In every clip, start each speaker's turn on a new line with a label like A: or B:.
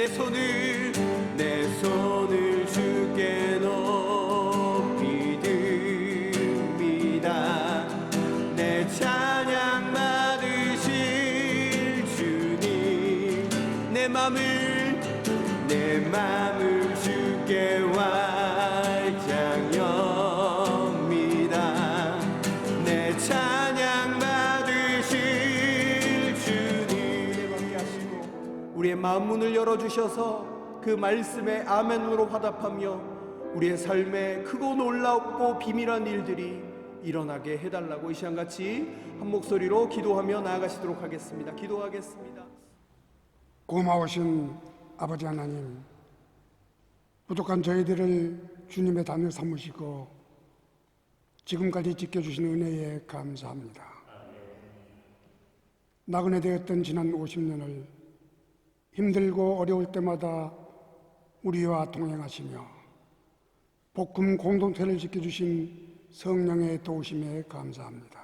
A: 내 손을 주께 높이 듭니다. 내 찬양 받으실 주님, 내 맘을 주께 활짝 엽니다. 내 찬양 받으실 주님, 함께 하시고 우리의 마음 문을 열어주셔서 그 말씀에 아멘으로 화답하며 우리의 삶에 크고 놀랍고 비밀한 일들이 일어나게 해달라고 이 시간 같이 한 목소리로 기도하며 나아가시도록 하겠습니다. 기도하겠습니다.
B: 고마우신 아버지 하나님, 부족한 저희들을 주님의 단을 삼으시고 지금까지 지켜주신 은혜에 감사합니다. 나그네 되었던 지난 50년을 힘들고 어려울 때마다 우리와 동행하시며 복음 공동체를 지켜주신 성령의 도우심에 감사합니다.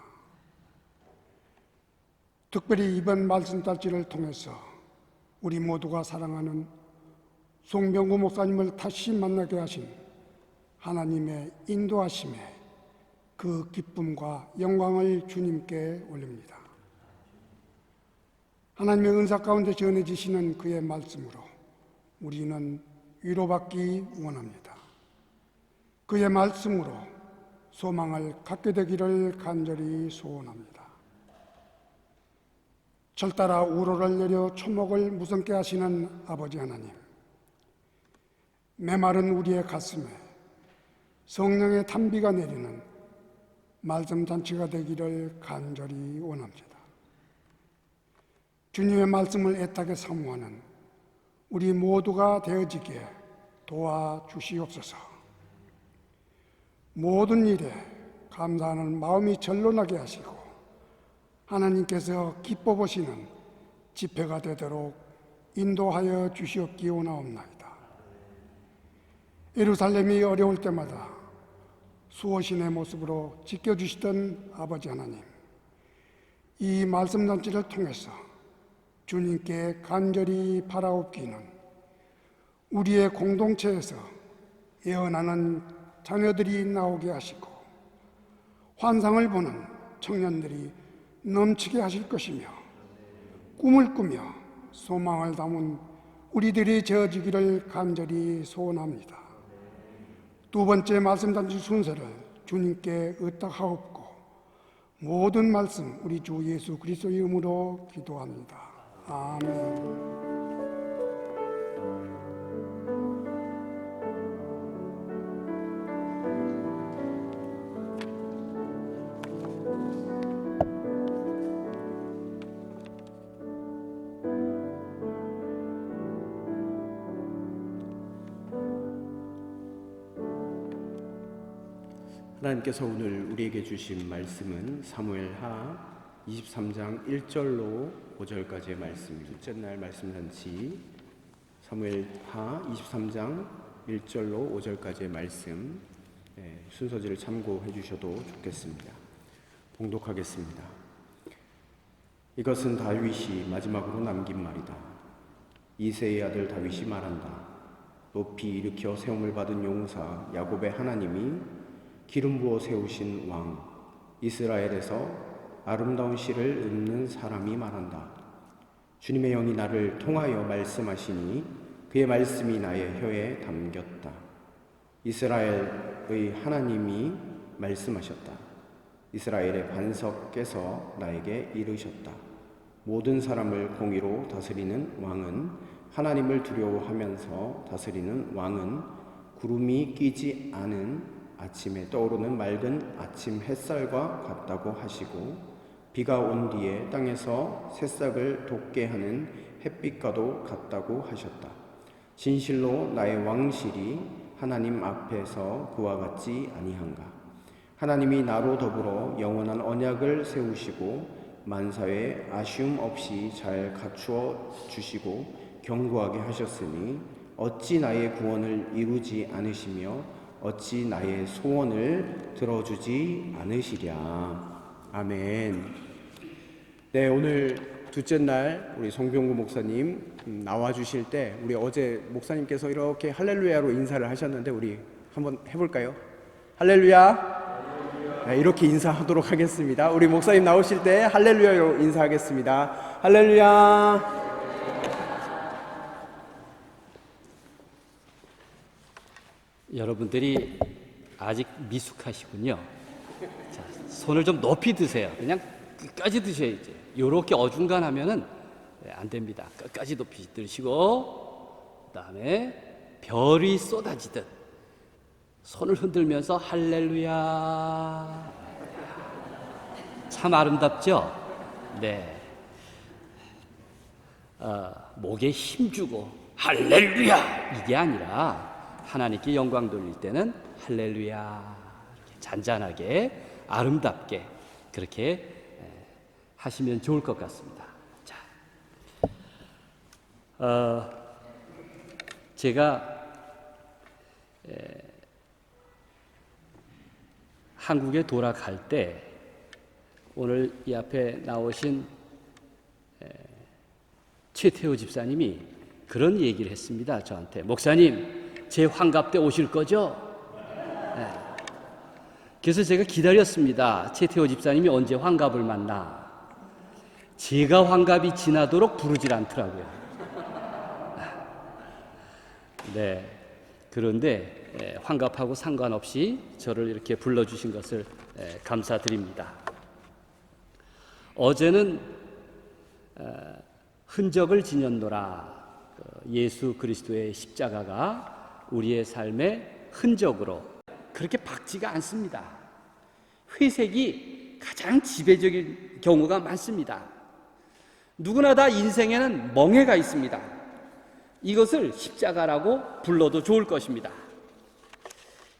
B: 특별히 이번 말씀달지를 통해서 우리 모두가 사랑하는 송병구 목사님을 다시 만나게 하신 하나님의 인도하심에 그 기쁨과 영광을 주님께 올립니다. 하나님의 은사 가운데 전해지시는 그의 말씀으로 우리는 위로받기 원합니다. 그의 말씀으로 소망을 갖게 되기를 간절히 소원합니다. 철따라 우로를 내려 초목을 무성케 하시는 아버지 하나님, 메마른 우리의 가슴에 성령의 탄비가 내리는 말씀잔치가 되기를 간절히 원합니다. 주님의 말씀을 애타게 사모하는 우리 모두가 되어지게 도와주시옵소서. 모든 일에 감사하는 마음이 절로나게 하시고 하나님께서 기뻐 보시는 집회가 되도록 인도하여 주시옵기 원하옵나이다. 예루살렘이 어려울 때마다 수호신의 모습으로 지켜주시던 아버지 하나님, 이 말씀잔치를 통해서 주님께 간절히 바라옵기는 우리의 공동체에서 예언하는 자녀들이 나오게 하시고 환상을 보는 청년들이 넘치게 하실 것이며 꿈을 꾸며 소망을 담은 우리들이 되어지기를 간절히 소원합니다. 두 번째 말씀단지 순서를 주님께 의탁하옵고 모든 말씀 우리 주 예수 그리스도의 이름으로 기도합니다. 아멘.
C: 하나님께서 오늘 우리에게 주신 말씀은 사무엘하 23장 1절로 5절까지의 말씀입니다. 둘째 날 말씀잔치 사무엘하 23장 1절로 5절까지의 말씀, 순서지를 참고해 주셔도 좋겠습니다. 봉독하겠습니다. 이것은 다윗이 마지막으로 남긴 말이다. 이새의 아들 다윗이 말한다. 높이 일으켜 세움을 받은 용사 야곱의 하나님이 기름 부어 세우신 왕 이스라엘에서 아름다운 시를 읊는 사람이 말한다. 주님의 영이 나를 통하여 말씀하시니 그의 말씀이 나의 혀에 담겼다. 이스라엘의 하나님이 말씀하셨다. 이스라엘의 반석께서 나에게 이르셨다. 모든 사람을 공의로 다스리는 왕은, 하나님을 두려워하면서 다스리는 왕은 구름이 끼지 않은 아침에 떠오르는 맑은 아침 햇살과 같다고 하시고, 비가 온 뒤에 땅에서 새싹을 돋게 하는 햇빛과도 같다고 하셨다. 진실로 나의 왕실이 하나님 앞에서 그와 같지 아니한가. 하나님이 나로 더불어 영원한 언약을 세우시고 만사에 아쉬움 없이 잘 갖추어 주시고 견고하게 하셨으니 어찌 나의 구원을 이루지 않으시며 어찌 나의 소원을 들어주지 않으시랴. 아멘. 네, 오늘 둘째 날 우리 송병구 목사님 나와 주실 때 우리 어제 목사님께서 이렇게 할렐루야로 인사를 하셨는데 우리 한번 해볼까요? 할렐루야. 네, 이렇게 인사하도록 하겠습니다. 우리 목사님 나오실 때 할렐루야로 인사하겠습니다. 할렐루야.
D: 여러분들이 아직 미숙하시군요. 자, 손을 좀 높이 드세요. 그냥 끝까지 드셔야지. 요렇게 어중간하면은 안 됩니다. 끝까지 높이 드시고, 그다음에 별이 쏟아지듯 손을 흔들면서 할렐루야. 참 아름답죠? 네. 목에 힘주고 할렐루야 이게 아니라 하나님께 영광 돌릴 때는 할렐루야 이렇게 잔잔하게 아름답게 그렇게 하시면 좋을 것 같습니다. 자, 제가 한국에 돌아갈 때 오늘 이 앞에 나오신 최태호 집사님이 그런 얘기를 했습니다. 저한테 목사님 제 환갑 때 오실 거죠? 네. 그래서 제가 기다렸습니다. 최태호 집사님이 언제 환갑을 만나. 제가 환갑이 지나도록 부르질 않더라고요. 네. 그런데 환갑하고 상관없이 저를 이렇게 불러주신 것을 감사드립니다. 어제는 흔적을 지녔노라. 예수 그리스도의 십자가가 우리의 삶의 흔적으로 그렇게 박지가 않습니다. 회색이 가장 지배적인 경우가 많습니다. 누구나 다 인생에는 멍해가 있습니다. 이것을 십자가라고 불러도 좋을 것입니다.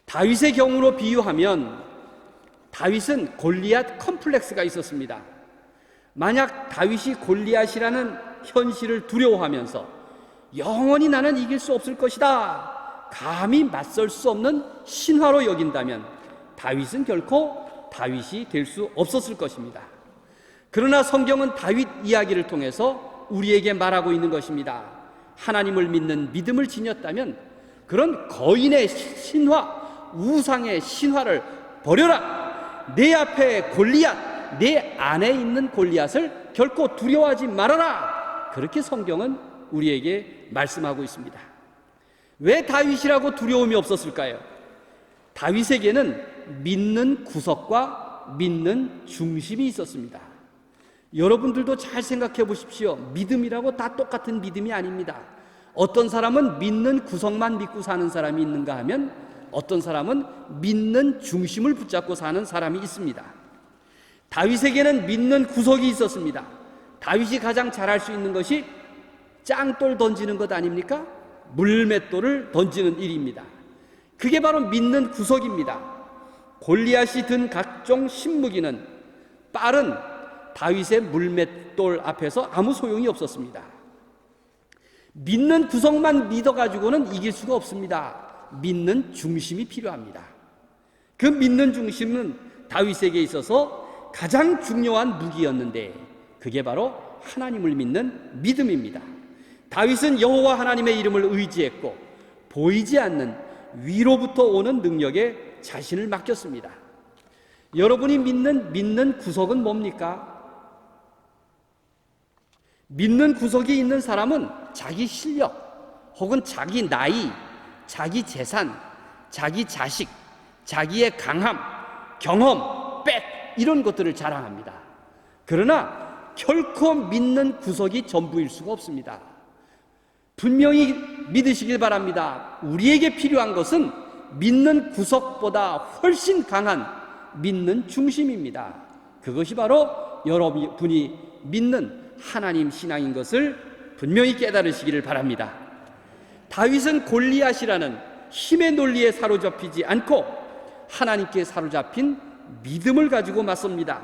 D: 다윗의 경우로 비유하면 다윗은 골리앗 컴플렉스가 있었습니다. 만약 다윗이 골리앗이라는 현실을 두려워하면서 영원히 나는 이길 수 없을 것이다 감히 맞설 수 없는 신화로 여긴다면 다윗은 결코 다윗이 될 수 없었을 것입니다. 그러나 성경은 다윗 이야기를 통해서 우리에게 말하고 있는 것입니다. 하나님을 믿는 믿음을 지녔다면 그런 거인의 신화, 우상의 신화를 버려라. 내 앞에 골리앗, 내 안에 있는 골리앗을 결코 두려워하지 말아라. 그렇게 성경은 우리에게 말씀하고 있습니다. 왜 다윗이라고 두려움이 없었을까요? 다윗에게는 믿는 구석과 믿는 중심이 있었습니다. 여러분들도 잘 생각해 보십시오. 믿음이라고 다 똑같은 믿음이 아닙니다. 어떤 사람은 믿는 구석만 믿고 사는 사람이 있는가 하면 어떤 사람은 믿는 중심을 붙잡고 사는 사람이 있습니다. 다윗에게는 믿는 구석이 있었습니다. 다윗이 가장 잘할 수 있는 것이 짱돌 던지는 것 아닙니까? 물맷돌을 던지는 일입니다. 그게 바로 믿는 구석입니다. 골리앗이 든 각종 신무기는 빠른 다윗의 물맷돌 앞에서 아무 소용이 없었습니다. 믿는 구석만 믿어가지고는 이길 수가 없습니다. 믿는 중심이 필요합니다. 그 믿는 중심은 다윗에게 있어서 가장 중요한 무기였는데 그게 바로 하나님을 믿는 믿음입니다. 다윗은 여호와 하나님의 이름을 의지했고 보이지 않는 위로부터 오는 능력에 자신을 맡겼습니다. 여러분이 믿는 구석은 뭡니까? 믿는 구석이 있는 사람은 자기 실력 혹은 자기 나이, 자기 재산, 자기 자식, 자기의 강함, 경험, 빽 이런 것들을 자랑합니다. 그러나 결코 믿는 구석이 전부일 수가 없습니다. 분명히 믿으시길 바랍니다. 우리에게 필요한 것은 믿는 구석보다 훨씬 강한 믿는 중심입니다. 그것이 바로 여러분이 믿는 하나님 신앙인 것을 분명히 깨달으시기를 바랍니다. 다윗은 골리앗이라는 힘의 논리에 사로잡히지 않고 하나님께 사로잡힌 믿음을 가지고 맞섭니다.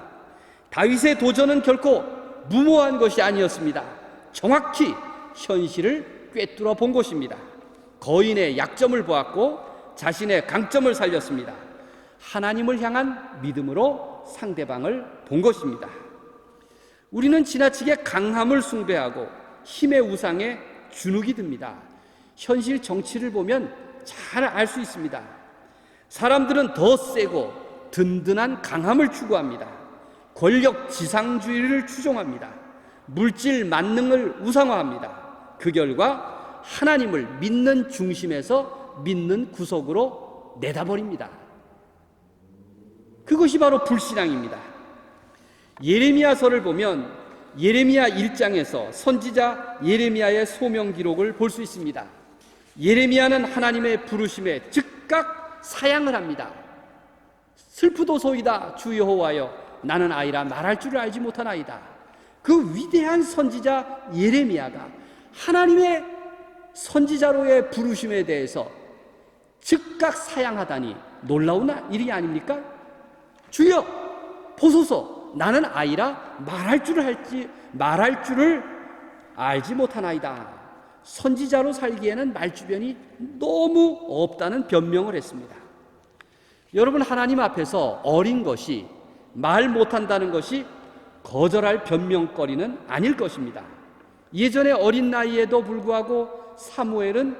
D: 다윗의 도전은 결코 무모한 것이 아니었습니다. 정확히 현실을 꿰뚫어 본 것입니다. 거인의 약점을 보았고 자신의 강점을 살렸습니다. 하나님을 향한 믿음으로 상대방을 본 것입니다. 우리는 지나치게 강함을 숭배하고 힘의 우상에 주눅이 듭니다. 현실 정치를 보면 잘 알 수 있습니다. 사람들은 더 세고 든든한 강함을 추구합니다. 권력 지상주의를 추종합니다. 물질 만능을 우상화합니다. 그 결과 하나님을 믿는 중심에서 믿는 구석으로 내다버립니다. 그것이 바로 불신앙입니다. 예레미야서를 보면 예레미야 1장에서 선지자 예레미야의 소명 기록을 볼 수 있습니다. 예레미야는 하나님의 부르심에 즉각 사양을 합니다. 슬프도소이다 주 여호와여 나는 아이라 말할 줄을 알지 못하나이다. 그 위대한 선지자 예레미야가 하나님의 선지자로의 부르심에 대해서 즉각 사양하다니 놀라운 일이 아닙니까? 주여 보소서 나는 아이라 말할 줄을 알지 못하나이다. 선지자로 살기에는 말주변이 너무 없다는 변명을 했습니다. 여러분, 하나님 앞에서 어린 것이 말 못한다는 것이 거절할 변명거리는 아닐 것입니다. 예전에 어린 나이에도 불구하고 사무엘은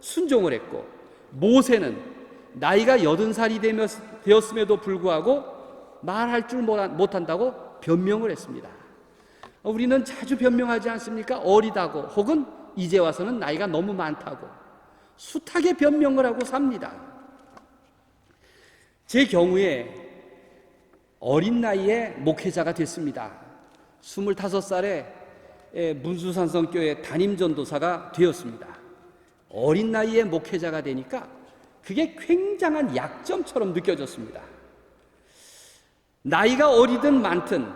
D: 순종을 했고 모세는 나이가 80살이 되었음에도 불구하고 말할 줄 못한다고 변명을 했습니다. 우리는 자주 변명하지 않습니까? 어리다고 혹은 이제 와서는 나이가 너무 많다고 숱하게 변명을 하고 삽니다. 제 경우에 어린 나이에 목회자가 됐습니다. 25살에 문수산성교회 담임전도사가 되었습니다. 어린 나이에 목회자가 되니까 그게 굉장한 약점처럼 느껴졌습니다. 나이가 어리든 많든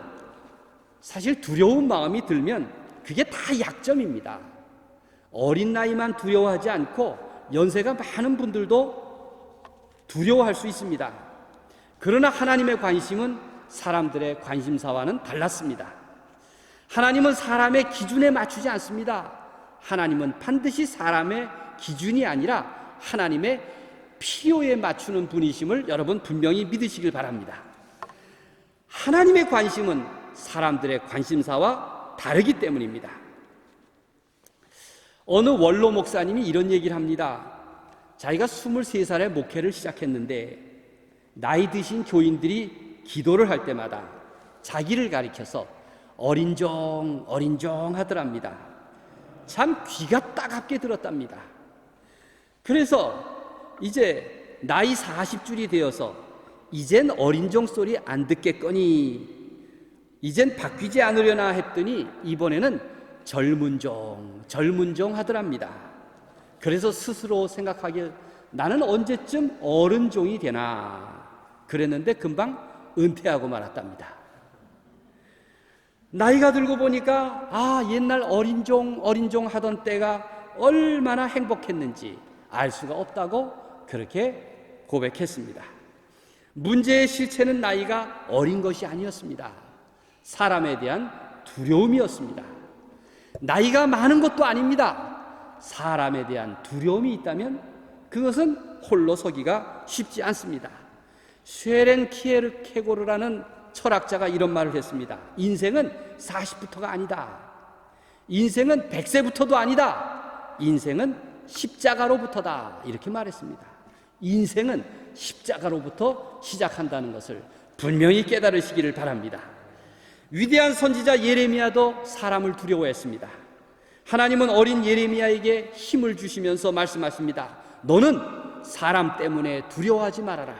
D: 사실 두려운 마음이 들면 그게 다 약점입니다. 어린 나이만 두려워하지 않고 연세가 많은 분들도 두려워할 수 있습니다. 그러나 하나님의 관심은 사람들의 관심사와는 달랐습니다. 하나님은 사람의 기준에 맞추지 않습니다. 하나님은 반드시 사람의 기준이 아니라 하나님의 필요에 맞추는 분이심을 여러분 분명히 믿으시길 바랍니다. 하나님의 관심은 사람들의 관심사와 다르기 때문입니다. 어느 원로 목사님이 이런 얘기를 합니다. 자기가 23살에 목회를 시작했는데 나이 드신 교인들이 기도를 할 때마다 자기를 가리켜서 어린종 하더랍니다. 참 귀가 따갑게 들었답니다. 그래서 이제 나이 40줄이 되어서 이젠 어린종 소리 안 듣겠거니 이젠 바뀌지 않으려나 했더니 이번에는 젊은 종 하더랍니다. 그래서 스스로 생각하길 나는 언제쯤 어른종이 되나 그랬는데 금방 은퇴하고 말았답니다. 나이가 들고 보니까 옛날 어린종 하던 때가 얼마나 행복했는지 알 수가 없다고 그렇게 고백했습니다. 문제의 실체는 나이가 어린 것이 아니었습니다. 사람에 대한 두려움이었습니다. 나이가 많은 것도 아닙니다. 사람에 대한 두려움이 있다면 그것은 홀로 서기가 쉽지 않습니다. 쉐렌 키에르케고르라는 철학자가 이런 말을 했습니다. 인생은 40부터가 아니다. 인생은 100세부터도 아니다. 인생은 십자가로부터다. 이렇게 말했습니다. 인생은 십자가로부터 시작한다는 것을 분명히 깨달으시기를 바랍니다. 위대한 선지자 예레미야도 사람을 두려워했습니다. 하나님은 어린 예레미야에게 힘을 주시면서 말씀하십니다. 너는 사람 때문에 두려워하지 말아라.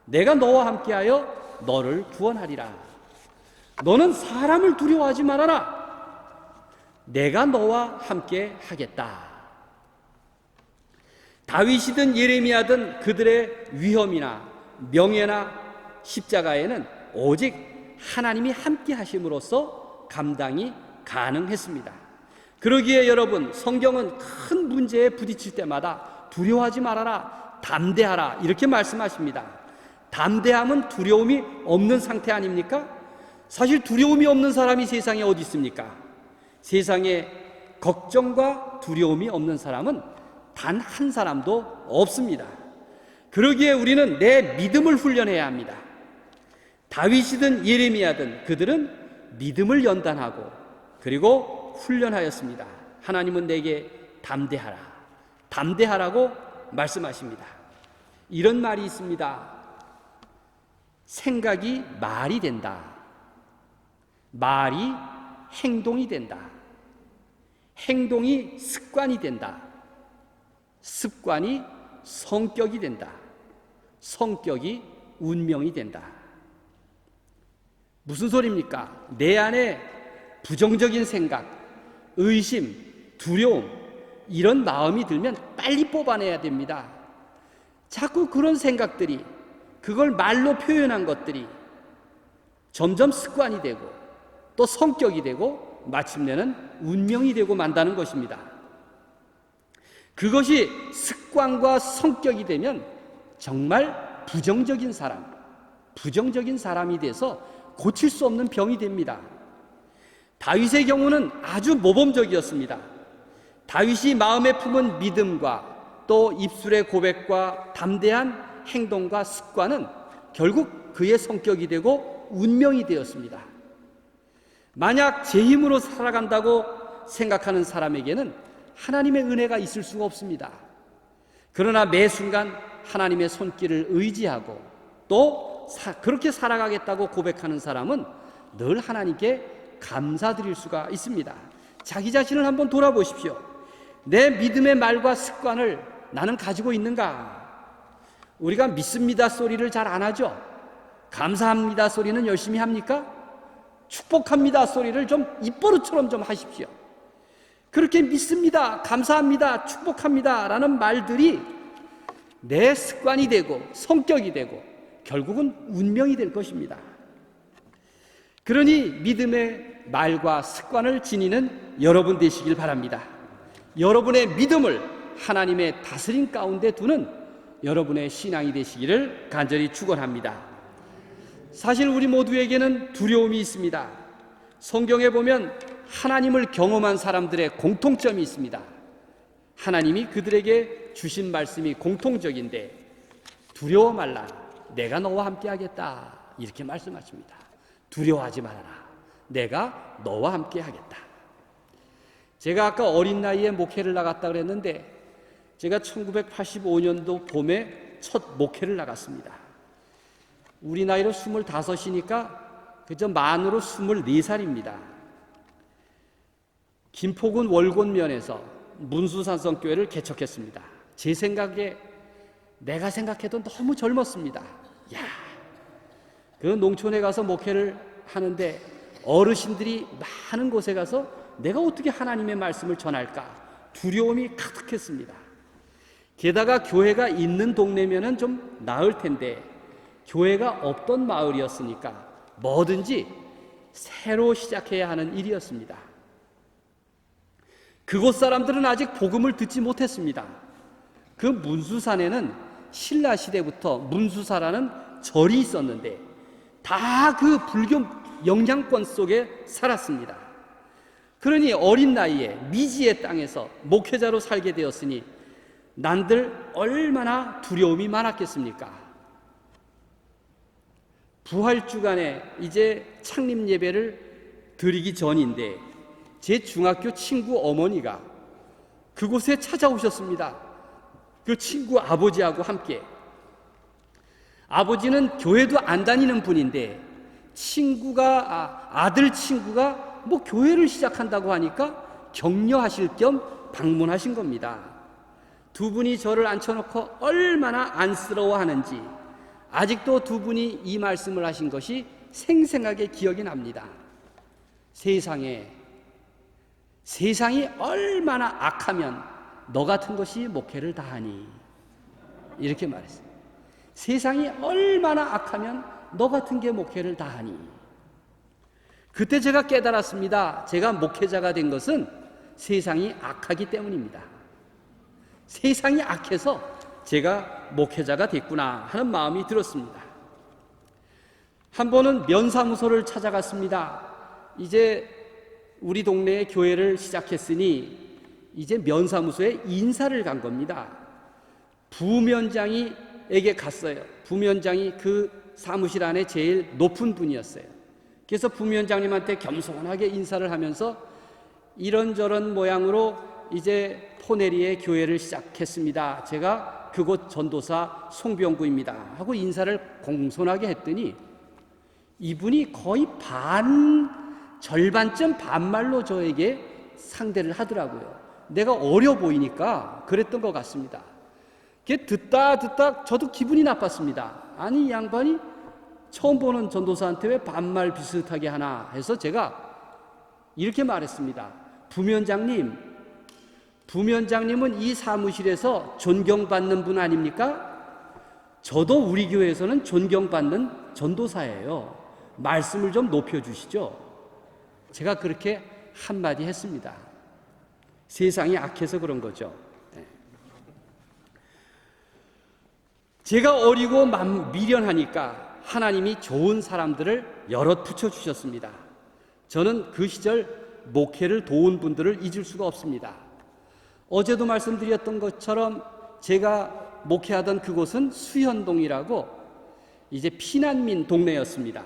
D: 내가 너와 함께하여 너를 구원하리라. 너는 사람을 두려워하지 말아라. 내가 너와 함께 하겠다. 다윗이든 예레미야든 그들의 위험이나 명예나 십자가에는 오직 하나님이 함께 하심으로써 감당이 가능했습니다. 그러기에 여러분, 성경은 큰 문제에 부딪힐 때마다 두려워하지 말아라, 담대하라 이렇게 말씀하십니다. 담대함은 두려움이 없는 상태 아닙니까? 사실 두려움이 없는 사람이 세상에 어디 있습니까? 세상에 걱정과 두려움이 없는 사람은 단 한 사람도 없습니다. 그러기에 우리는 내 믿음을 훈련해야 합니다. 다윗이든 예레미야든 그들은 믿음을 연단하고 그리고 훈련하였습니다. 하나님은 내게 담대하라, 담대하라고 말씀하십니다. 이런 말이 있습니다. 생각이 말이 된다. 말이 행동이 된다. 행동이 습관이 된다. 습관이 성격이 된다. 성격이 운명이 된다. 무슨 소리입니까? 내 안에 부정적인 생각, 의심, 두려움, 이런 마음이 들면 빨리 뽑아내야 됩니다. 자꾸 그런 생각들이, 그걸 말로 표현한 것들이 점점 습관이 되고 또 성격이 되고 마침내는 운명이 되고 만다는 것입니다. 그것이 습관과 성격이 되면 정말 부정적인 사람이 돼서 고칠 수 없는 병이 됩니다. 다윗의 경우는 아주 모범적이었습니다. 다윗이 마음에 품은 믿음과 또 입술의 고백과 담대한 행동과 습관은 결국 그의 성격이 되고 운명이 되었습니다. 만약 제 힘으로 살아간다고 생각하는 사람에게는 하나님의 은혜가 있을 수가 없습니다. 그러나 매 순간 하나님의 손길을 의지하고 또 그렇게 살아가겠다고 고백하는 사람은 늘 하나님께 감사드릴 수가 있습니다. 자기 자신을 한번 돌아보십시오. 내 믿음의 말과 습관을 나는 가지고 있는가? 우리가 믿습니다 소리를 잘 안 하죠. 감사합니다 소리는 열심히 합니까? 축복합니다 소리를 좀 입버릇처럼 좀 하십시오. 그렇게 믿습니다, 감사합니다, 축복합니다 라는 말들이 내 습관이 되고 성격이 되고 결국은 운명이 될 것입니다. 그러니 믿음의 말과 습관을 지니는 여러분 되시길 바랍니다. 여러분의 믿음을 하나님의 다스림 가운데 두는 여러분의 신앙이 되시기를 간절히 축원합니다. 사실 우리 모두에게는 두려움이 있습니다. 성경에 보면 하나님을 경험한 사람들의 공통점이 있습니다. 하나님이 그들에게 주신 말씀이 공통적인데 두려워 말라, 내가 너와 함께 하겠다, 이렇게 말씀하십니다. 두려워하지 말아라, 내가 너와 함께 하겠다. 제가 아까 어린 나이에 목회를 나갔다 그랬는데 제가 1985년도 봄에 첫 목회를 나갔습니다. 우리 나이로 25이니까 그저 만으로 24살입니다. 김포군 월곤면에서 문수산성교회를 개척했습니다. 제 생각에 내가 생각해도 너무 젊었습니다. 야, 그 농촌에 가서 목회를 하는데 어르신들이 많은 곳에 가서 내가 어떻게 하나님의 말씀을 전할까 두려움이 가득했습니다. 게다가 교회가 있는 동네면은 좀 나을 텐데 교회가 없던 마을이었으니까 뭐든지 새로 시작해야 하는 일이었습니다. 그곳 사람들은 아직 복음을 듣지 못했습니다. 그 문수산에는 신라 시대부터 문수사라는 절이 있었는데 다 그 불교 영향권 속에 살았습니다. 그러니 어린 나이에 미지의 땅에서 목회자로 살게 되었으니 난들 얼마나 두려움이 많았겠습니까? 부활주간에 이제 창립 예배를 드리기 전인데 제 중학교 친구 어머니가 그곳에 찾아오셨습니다. 그 친구 아버지하고 함께. 아버지는 교회도 안 다니는 분인데 아들 친구가 뭐 교회를 시작한다고 하니까 격려하실 겸 방문하신 겁니다. 두 분이 저를 앉혀놓고 얼마나 안쓰러워하는지 아직도 두 분이 이 말씀을 하신 것이 생생하게 기억이 납니다. 세상이 얼마나 악하면 너 같은 것이 목회를 다 하니, 이렇게 말했어요. 세상이 얼마나 악하면 너 같은 게 목회를 다 하니. 그때 제가 깨달았습니다. 제가 목회자가 된 것은 세상이 악하기 때문입니다. 세상이 악해서 제가 목회자가 됐구나 하는 마음이 들었습니다. 한 번은 면사무소를 찾아갔습니다. 이제 우리 동네에 교회를 시작했으니 이제 면사무소에 인사를 간 겁니다. 부면장이에게 갔어요. 부면장이 그 사무실 안에 제일 높은 분이었어요. 그래서 부위원장님한테 겸손하게 인사를 하면서 이런저런 모양으로 이제 포내리에 교회를 시작했습니다. 제가 그곳 전도사 송병구입니다. 하고 인사를 공손하게 했더니 이분이 거의 절반쯤 반말로 저에게 상대를 하더라고요. 내가 어려 보이니까 그랬던 것 같습니다. 그게 듣다 저도 기분이 나빴습니다. 아니, 이 양반이 처음 보는 전도사한테 왜 반말 비슷하게 하나 해서 제가 이렇게 말했습니다. 부위원장님은 이 사무실에서 존경받는 분 아닙니까? 저도 우리 교회에서는 존경받는 전도사예요. 말씀을 좀 높여주시죠. 제가 그렇게 한마디 했습니다. 세상이 악해서 그런 거죠. 제가 어리고 미련하니까 하나님이 좋은 사람들을 여럿 붙여주셨습니다. 저는 그 시절 목회를 도운 분들을 잊을 수가 없습니다. 어제도 말씀드렸던 것처럼 제가 목회하던 그곳은 수현동이라고 이제 피난민 동네였습니다.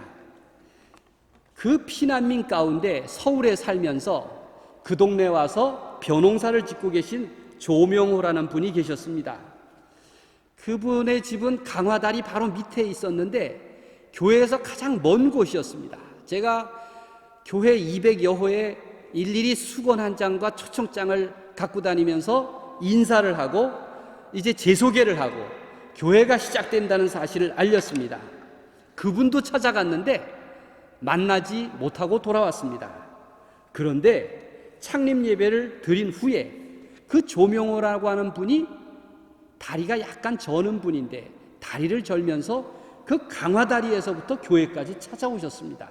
D: 그 피난민 가운데 서울에 살면서 그 동네 와서 벼농사를 짓고 계신 조명호라는 분이 계셨습니다. 그분의 집은 강화다리 바로 밑에 있었는데 교회에서 가장 먼 곳이었습니다. 제가 교회 200여 호에 일일이 수건 한 장과 초청장을 갖고 다니면서 인사를 하고 이제 재소개를 하고 교회가 시작된다는 사실을 알렸습니다. 그분도 찾아갔는데 만나지 못하고 돌아왔습니다. 그런데 창립 예배를 드린 후에 그 조명호라고 하는 분이 다리가 약간 저는 분인데 다리를 절면서 그 강화다리에서부터 교회까지 찾아오셨습니다.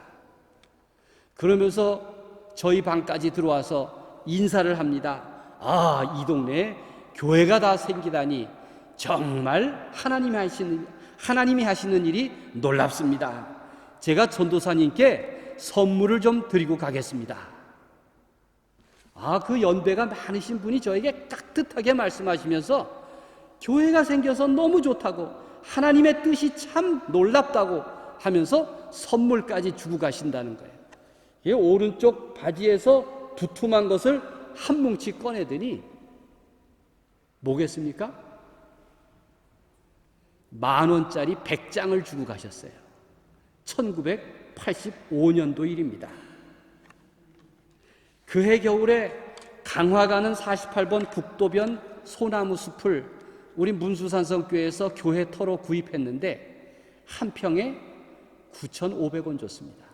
D: 그러면서 저희 방까지 들어와서 인사를 합니다. 아, 이 동네에 교회가 다 생기다니 정말 하나님이 하시는 일이 놀랍습니다. 제가 전도사님께 선물을 좀 드리고 가겠습니다. 그 연배가 많으신 분이 저에게 깍듯하게 말씀하시면서 교회가 생겨서 너무 좋다고 하나님의 뜻이 참 놀랍다고 하면서 선물까지 주고 가신다는 거예요. 이 오른쪽 바지에서 두툼한 것을 한 뭉치 꺼내더니 뭐겠습니까? 10,000원짜리 100장을 주고 가셨어요. 1985년도 일입니다. 그해 겨울에 강화가는 48번 국도변 소나무 숲을 우리 문수산성교회에서 교회 터로 구입했는데 한 평에 9,500원 줬습니다.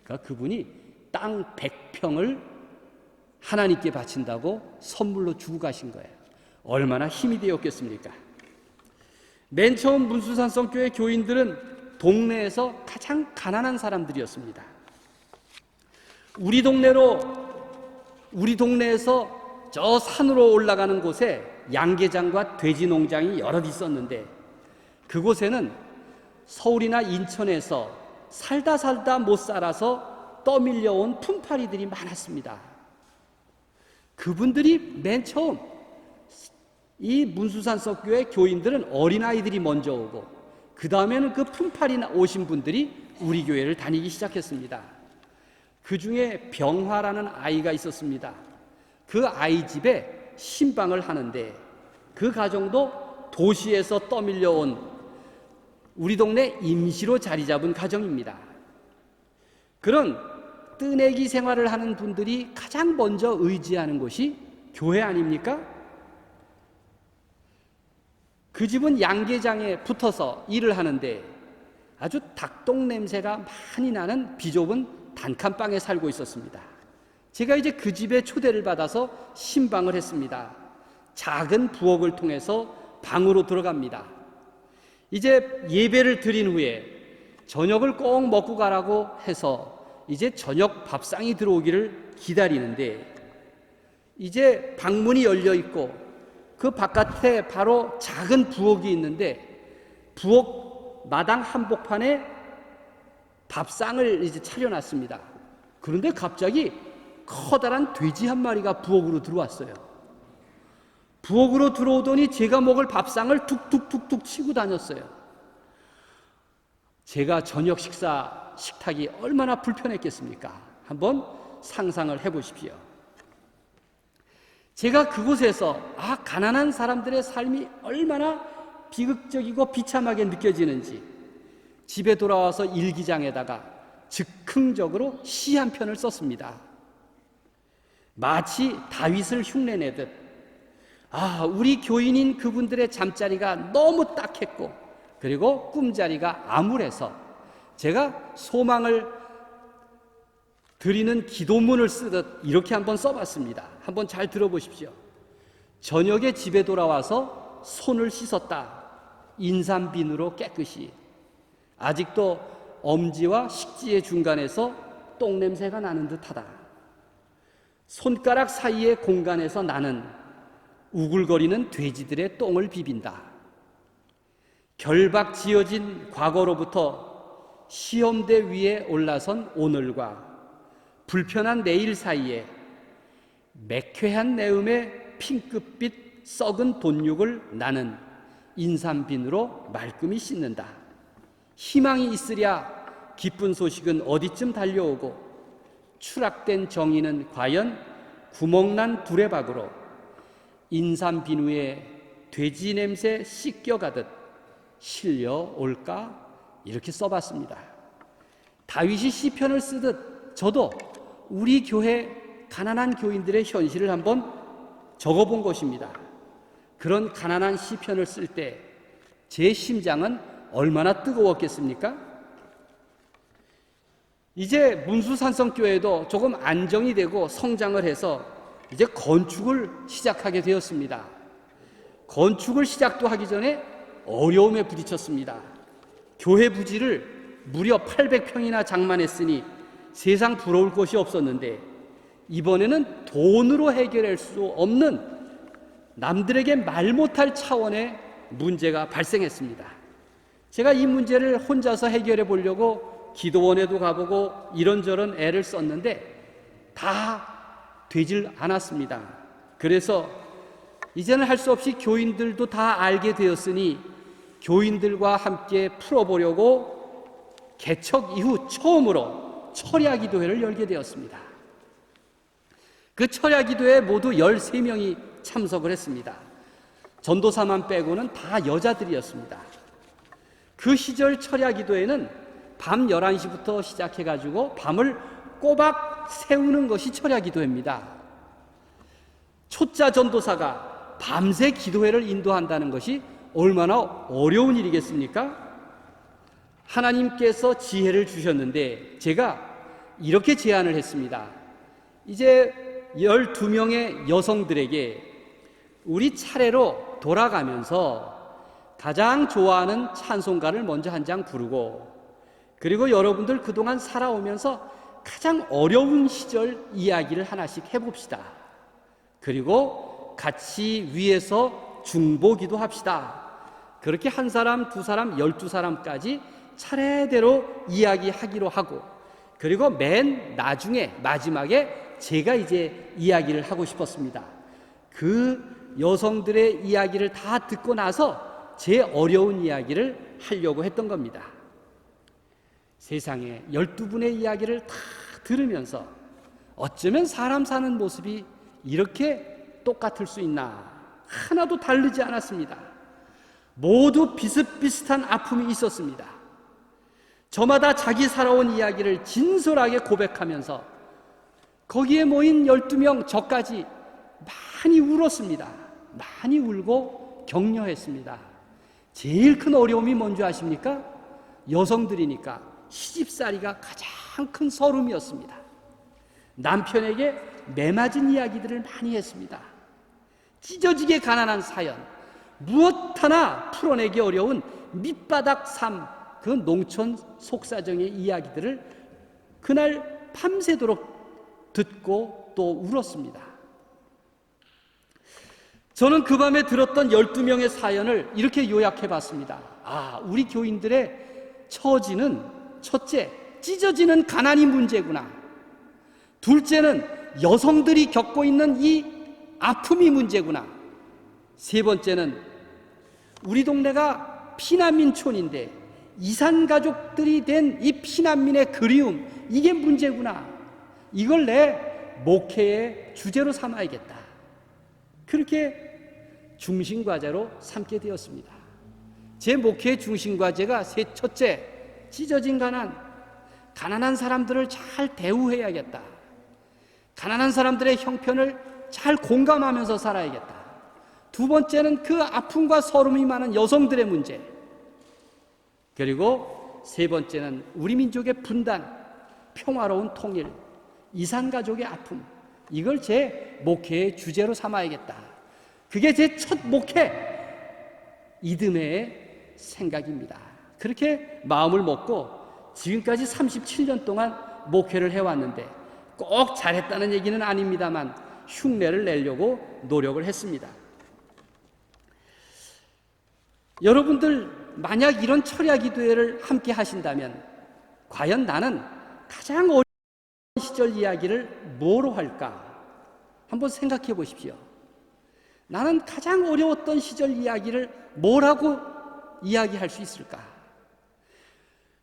D: 그러니까 그분이 땅 100평을 하나님께 바친다고 선물로 주고 가신 거예요. 얼마나 힘이 되었겠습니까? 맨 처음 문수산성교회 교인들은 동네에서 가장 가난한 사람들이었습니다. 우리 동네에서 저 산으로 올라가는 곳에 양계장과 돼지 농장이 여럿 있었는데 그곳에는 서울이나 인천에서 살다 못 살아서 떠밀려온 품팔이들이 많았습니다. 그분들이 맨 처음 이 문수산성교회 교인들은 어린아이들이 먼저 오고 그 다음에는 그 품팔이 오신 분들이 우리 교회를 다니기 시작했습니다. 그 중에 병화라는 아이가 있었습니다. 그 아이 집에 신방을 하는데 그 가정도 도시에서 떠밀려온 우리 동네 임시로 자리 잡은 가정입니다. 그런 뜨내기 생활을 하는 분들이 가장 먼저 의지하는 곳이 교회 아닙니까? 그 집은 양계장에 붙어서 일을 하는데 아주 닭똥 냄새가 많이 나는 비좁은 단칸방에 살고 있었습니다. 제가 이제 그 집에 초대를 받아서 신방을 했습니다. 작은 부엌을 통해서 방으로 들어갑니다. 이제 예배를 드린 후에 저녁을 꼭 먹고 가라고 해서 이제 저녁 밥상이 들어오기를 기다리는데 이제 방문이 열려 있고 그 바깥에 바로 작은 부엌이 있는데 부엌 마당 한복판에 밥상을 이제 차려놨습니다. 그런데 갑자기 커다란 돼지 한 마리가 부엌으로 들어왔어요. 부엌으로 들어오더니 제가 먹을 밥상을 툭툭툭툭 치고 다녔어요. 제가 저녁 식탁이 얼마나 불편했겠습니까? 한번 상상을 해보십시오. 제가 그곳에서 가난한 사람들의 삶이 얼마나 비극적이고 비참하게 느껴지는지 집에 돌아와서 일기장에다가 즉흥적으로 시 한 편을 썼습니다. 마치 다윗을 흉내내듯 우리 교인인 그분들의 잠자리가 너무 딱했고 그리고 꿈자리가 암울해서 제가 소망을 드리는 기도문을 쓰듯 이렇게 한번 써봤습니다. 한번 잘 들어보십시오. 저녁에 집에 돌아와서 손을 씻었다. 인삼비누로 깨끗이. 아직도 엄지와 식지의 중간에서 똥냄새가 나는 듯하다. 손가락 사이의 공간에서 나는 우글거리는 돼지들의 똥을 비빈다. 결박 지어진 과거로부터 시험대 위에 올라선 오늘과 불편한 내일 사이에 매쾌한 내음의 핑크빛 썩은 돈육을 나는 인삼비누로 말끔히 씻는다. 희망이 있으랴 기쁜 소식은 어디쯤 달려오고 추락된 정의는 과연 구멍난 두레박으로 인삼비누에 돼지 냄새 씻겨가듯 실려올까? 이렇게 써봤습니다. 다윗이 시편을 쓰듯 저도 우리 교회 가난한 교인들의 현실을 한번 적어본 것입니다. 그런 가난한 시편을 쓸 때 제 심장은 얼마나 뜨거웠겠습니까? 이제 문수산성교회도 조금 안정이 되고 성장을 해서 이제 건축을 시작하게 되었습니다. 건축을 시작도 하기 전에 어려움에 부딪혔습니다. 교회 부지를 무려 800평이나 장만했으니 세상 부러울 것이 없었는데 이번에는 돈으로 해결할 수 없는 남들에게 말 못할 차원의 문제가 발생했습니다. 제가 이 문제를 혼자서 해결해 보려고 기도원에도 가보고 이런저런 애를 썼는데 다 되질 않았습니다. 그래서 이제는 할 수 없이 교인들도 다 알게 되었으니 교인들과 함께 풀어보려고 개척 이후 처음으로 철야기도회를 열게 되었습니다. 그 철야기도회에 모두 13명이 참석을 했습니다. 전도사만 빼고는 다 여자들이었습니다. 그 시절 철야기도회는 밤 11시부터 시작해가지고 밤을 꼬박 세우는 것이 철야기도회입니다. 초짜 전도사가 밤새 기도회를 인도한다는 것이 얼마나 어려운 일이겠습니까? 하나님께서 지혜를 주셨는데 제가 이렇게 제안을 했습니다. 이제 12명의 여성들에게 우리 차례로 돌아가면서 가장 좋아하는 찬송가를 먼저 한 장 부르고 그리고 여러분들 그동안 살아오면서 가장 어려운 시절 이야기를 하나씩 해봅시다. 그리고 같이 위에서 중보기도 합시다. 그렇게 한 사람, 두 사람, 12사람까지 차례대로 이야기하기로 하고 그리고 맨 나중에 마지막에 제가 이제 이야기를 하고 싶었습니다. 그 여성들의 이야기를 다 듣고 나서 제 어려운 이야기를 하려고 했던 겁니다. 세상에 12분의 이야기를 다 들으면서 어쩌면 사람 사는 모습이 이렇게 똑같을 수 있나? 하나도 다르지 않았습니다. 모두 비슷비슷한 아픔이 있었습니다. 저마다 자기 살아온 이야기를 진솔하게 고백하면서 거기에 모인 12명 저까지 많이 울었습니다. 많이 울고 격려했습니다. 제일 큰 어려움이 뭔지 아십니까? 여성들이니까 시집살이가 가장 큰 서름이었습니다. 남편에게 매맞은 이야기들을 많이 했습니다. 찢어지게 가난한 사연, 무엇 하나 풀어내기 어려운 밑바닥 삶, 그 농촌 속사정의 이야기들을 그날 밤새도록 듣고 또 울었습니다. 저는 그 밤에 들었던 12명의 사연을 이렇게 요약해 봤습니다. 우리 교인들의 처지는 첫째, 찢어지는 가난이 문제구나. 둘째는 여성들이 겪고 있는 이 아픔이 문제구나. 세 번째는 우리 동네가 피난민촌인데 이산 가족들이 된 이 피난민의 그리움, 이게 문제구나. 이걸 내 목회의 주제로 삼아야겠다. 그렇게 중심과제로 삼게 되었습니다. 제 목회의 중심과제가 첫째, 찢어진 가난한 사람들을 잘 대우해야겠다. 가난한 사람들의 형편을 잘 공감하면서 살아야겠다. 두 번째는 그 아픔과 서름이 많은 여성들의 문제. 그리고 세 번째는 우리 민족의 분단, 평화로운 통일, 이산가족의 아픔. 이걸 제 목회의 주제로 삼아야겠다. 그게 제 첫 목회, 이듬해의 생각입니다. 그렇게 마음을 먹고 지금까지 37년 동안 목회를 해왔는데 꼭 잘했다는 얘기는 아닙니다만 흉내를 내려고 노력을 했습니다. 여러분들 만약 이런 철야 기도회를 함께 하신다면 과연 나는 가장 어려운 시절 이야기를 뭐로 할까? 한번 생각해 보십시오. 나는 가장 어려웠던 시절 이야기를 뭐라고 이야기할 수 있을까?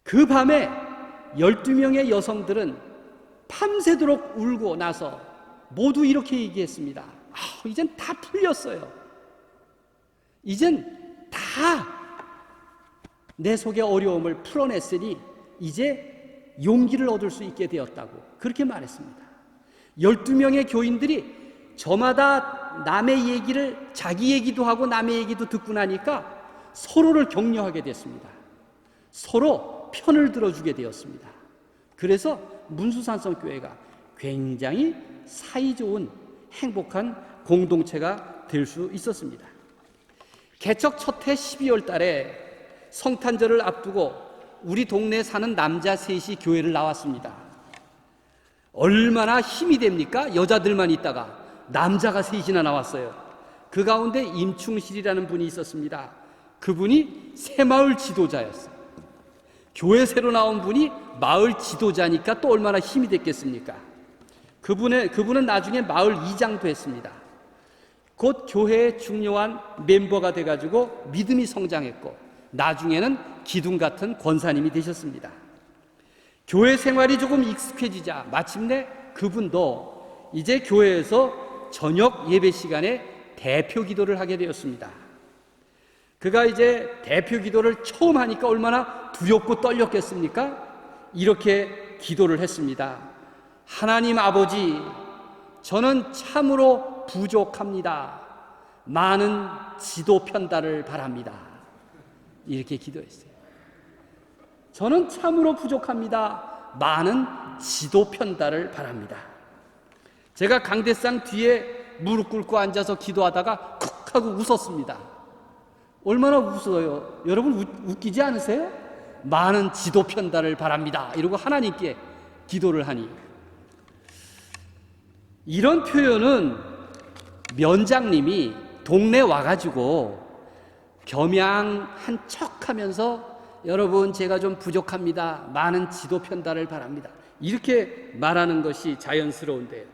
D: 그 밤에 12명의 여성들은 밤새도록 울고 나서 모두 이렇게 얘기했습니다. 이젠 다 풀렸어요. 이젠 다 내 속의 어려움을 풀어냈으니 이제 용기를 얻을 수 있게 되었다고 그렇게 말했습니다. 12명의 교인들이 저마다 남의 얘기를 자기 얘기도 하고 남의 얘기도 듣고 나니까 서로를 격려하게 됐습니다. 서로 편을 들어주게 되었습니다. 그래서 문수산성교회가 굉장히 사이좋은 행복한 공동체가 될 수 있었습니다. 개척 첫 해 12월 달에 성탄절을 앞두고 우리 동네에 사는 남자 셋이 교회를 나왔습니다. 얼마나 힘이 됩니까? 여자들만 있다가 남자가 셋이나 나왔어요. 그 가운데 임충실이라는 분이 있었습니다. 그분이 새마을 지도자였어요. 교회 새로 나온 분이 마을 지도자니까 또 얼마나 힘이 됐겠습니까? 그분은 나중에 마을 이장도 했습니다. 곧 교회의 중요한 멤버가 돼가지고 믿음이 성장했고 나중에는 기둥 같은 권사님이 되셨습니다. 교회 생활이 조금 익숙해지자 마침내 그분도 이제 교회에서 저녁 예배 시간에 대표 기도를 하게 되었습니다. 그가 이제 대표 기도를 처음 하니까 얼마나 두렵고 떨렸겠습니까? 이렇게 기도를 했습니다. 하나님 아버지, 저는 참으로 부족합니다. 많은 지도 편달을 바랍니다. 이렇게 기도했어요. 저는 참으로 부족합니다. 많은 지도 편달을 바랍니다. 제가 강대상 뒤에 무릎 꿇고 앉아서 기도하다가 쿡 하고 웃었습니다. 얼마나 웃어요? 여러분 웃기지 않으세요? 많은 지도 편달을 바랍니다. 이러고 하나님께 기도를 하니 이런 표현은 면장님이 동네 와가지고 겸양한 척하면서 여러분 제가 좀 부족합니다. 많은 지도 편달을 바랍니다. 이렇게 말하는 것이 자연스러운데요.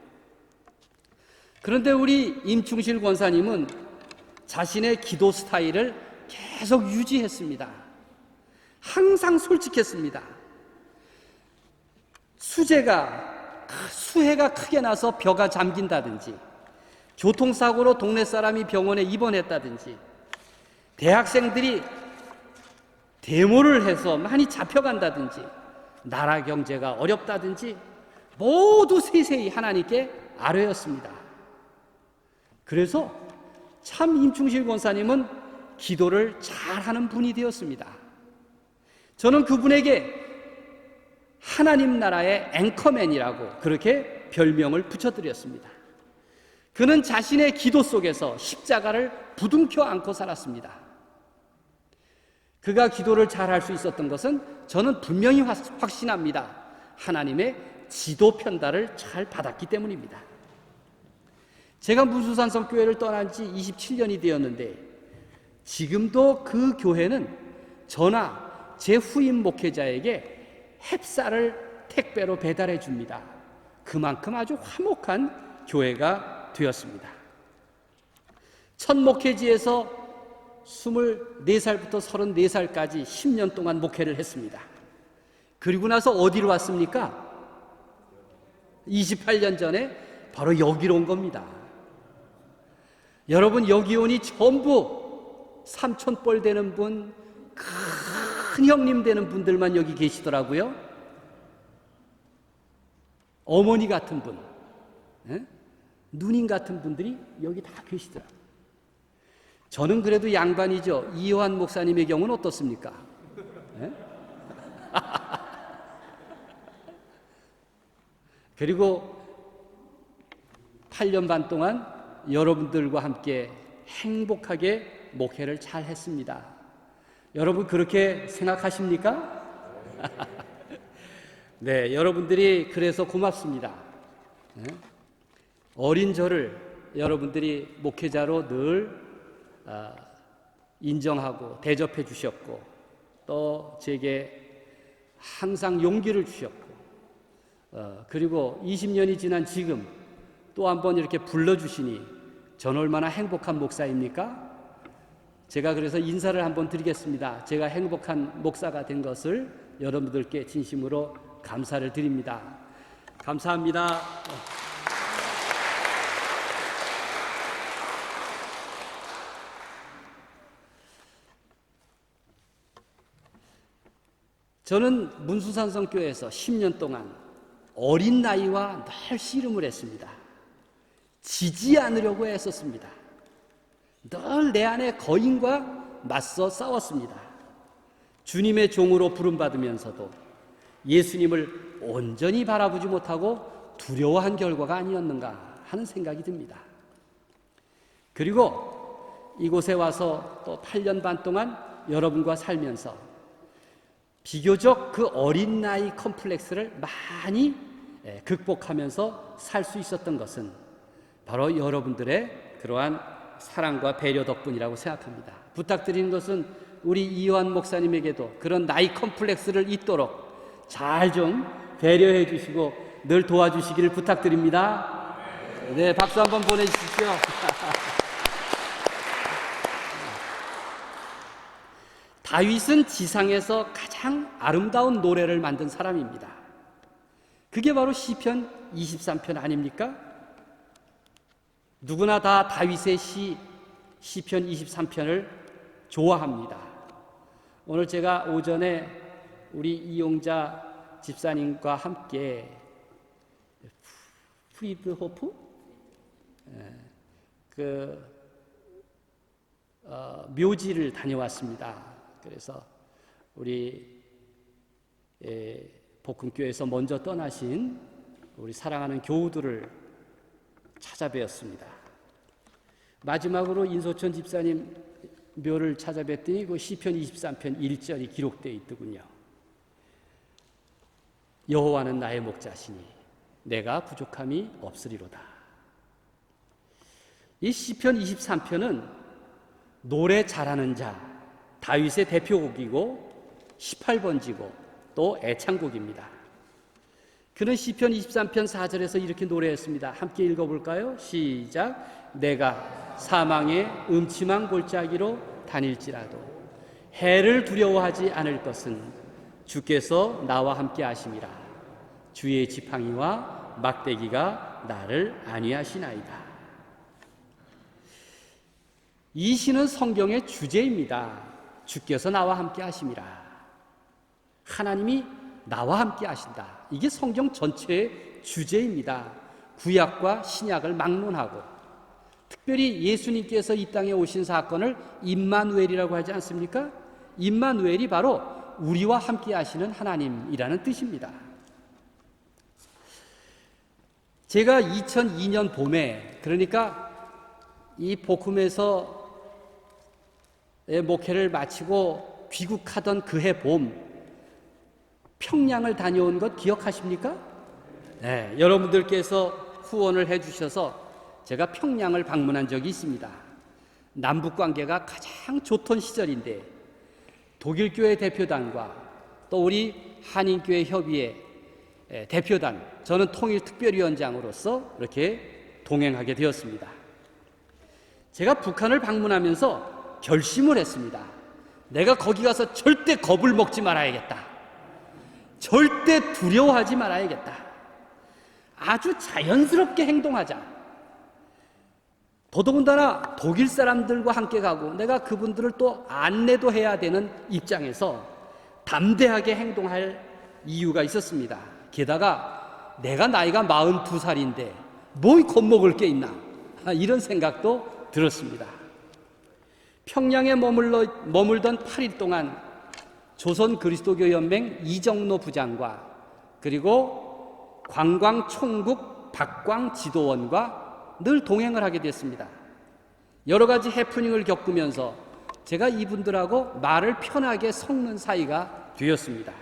D: 그런데 우리 임충실 권사님은 자신의 기도 스타일을 계속 유지했습니다. 항상 솔직했습니다. 수해가 크게 나서 벼가 잠긴다든지 교통사고로 동네 사람이 병원에 입원했다든지 대학생들이 데모를 해서 많이 잡혀간다든지 나라 경제가 어렵다든지 모두 세세히 하나님께 아뢰었습니다. 그래서 참 임충실 권사님은 기도를 잘하는 분이 되었습니다. 저는 그분에게 하나님 나라의 앵커맨이라고 그렇게 별명을 붙여드렸습니다. 그는 자신의 기도 속에서 십자가를 부둥켜 안고 살았습니다. 그가 기도를 잘할 수 있었던 것은 저는 분명히 확신합니다. 하나님의 지도 편달을 잘 받았기 때문입니다. 제가 문수산성교회를 떠난 지 27년이 되었는데 지금도 그 교회는 저나 제 후임 목회자에게 햅쌀을 택배로 배달해 줍니다. 그만큼 아주 화목한 교회가 되었습니다. 첫 목회지에서 24살부터 34살까지 10년 동안 목회를 했습니다. 그리고 나서 어디로 왔습니까? 28년 전에 바로 여기로 온 겁니다. 여러분, 여기 오니 전부 삼촌뻘 되는 분, 큰 형님 되는 분들만 여기 계시더라고요. 어머니 같은 분, 누님 같은 분들이 여기 다 계시더라고요. 저는 그래도 양반이죠. 이요한 목사님의 경우는 어떻습니까? 그리고 8년 반 동안 여러분들과 함께 행복하게 목회를 잘 했습니다. 여러분 그렇게 생각하십니까? 네, 여러분들이 그래서 고맙습니다. 어린 저를 여러분들이 목회자로 늘 인정하고 대접해 주셨고, 또 제게 항상 용기를 주셨고, 그리고 20년이 지난 지금 또 한번 이렇게 불러주시니 전 얼마나 행복한 목사입니까? 제가 그래서 인사를 한번 드리겠습니다. 제가 행복한 목사가 된 것을 여러분들께 진심으로 감사를 드립니다. 감사합니다. 저는 문수산성교회에서 10년 동안 어린 나이와 늘 씨름을 했습니다. 지지 않으려고 애썼습니다. 늘 내 안에 거인과 맞서 싸웠습니다. 주님의 종으로 부름받으면서도 예수님을 온전히 바라보지 못하고 두려워한 결과가 아니었는가 하는 생각이 듭니다. 그리고 이곳에 와서 또 8년 반 동안 여러분과 살면서 비교적 그 어린 나이 컴플렉스를 많이 극복하면서 살 수 있었던 것은 바로 여러분들의 그러한 사랑과 배려 덕분이라고 생각합니다. 부탁드리는 것은 우리 이요한 목사님에게도 그런 나이 컴플렉스를 잊도록 잘 좀 배려해 주시고 늘 도와주시기를 부탁드립니다. 네, 박수 한번 보내주십시오. 다윗은 지상에서 가장 아름다운 노래를 만든 사람입니다. 그게 바로 시편 23편 아닙니까? 누구나 다 다윗의 시편 23편을 좋아합니다. 오늘 제가 오전에 우리 이용자 집사님과 함께 프리드호프 묘지를 다녀왔습니다. 그래서 우리 복음교회에서 먼저 떠나신 우리 사랑하는 교우들을 찾아뵈었습니다. 마지막으로 인소천 집사님 묘를 찾아뵀더니 그 시편 23편 1절이 기록되어 있더군요. 여호와는 나의 목자시니 내가 부족함이 없으리로다. 이 시편 23편은 노래 잘하는 자 다윗의 대표곡이고 18번지고 또 애창곡입니다. 그는 시편 23편 4절에서 이렇게 노래했습니다. 함께 읽어볼까요? 시작. 내가 사망의 음침한 골짜기로 다닐지라도 해를 두려워하지 않을 것은 주께서 나와 함께 하심이라. 주의 지팡이와 막대기가 나를 안위하시나이다. 이 시는 성경의 주제입니다. 주께서 나와 함께 하심이라. 하나님이 나와 함께 하신다. 이게 성경 전체의 주제입니다. 구약과 신약을 막론하고 특별히 예수님께서 이 땅에 오신 사건을 임마누엘이라고 하지 않습니까? 임마누엘이 바로 우리와 함께 하시는 하나님이라는 뜻입니다. 제가 2002년 봄에, 그러니까 이 복음에서 목회를 마치고 귀국하던 그해 봄, 평양을 다녀온 것 기억하십니까? 네, 여러분들께서 후원을 해주셔서 제가 평양을 방문한 적이 있습니다. 남북 관계가 가장 좋던 시절인데 독일교회 대표단과 또 우리 한인교회 협의회 대표단, 저는 통일특별위원장으로서 이렇게 동행하게 되었습니다. 제가 북한을 방문하면서 결심을 했습니다. 내가 거기 가서 절대 겁을 먹지 말아야겠다. 절대 두려워하지 말아야겠다. 아주 자연스럽게 행동하자. 더더군다나 독일 사람들과 함께 가고 내가 그분들을 또 안내도 해야 되는 입장에서 담대하게 행동할 이유가 있었습니다. 게다가 내가 나이가 42살인데 뭘 겁먹을 게 있나, 이런 생각도 들었습니다. 평양에 머물던 8일 동안 조선 그리스도교 연맹 이정로 부장과 그리고 관광총국 박광 지도원과 늘 동행을 하게 됐습니다. 여러 가지 해프닝을 겪으면서 제가 이분들하고 말을 편하게 섞는 사이가 되었습니다.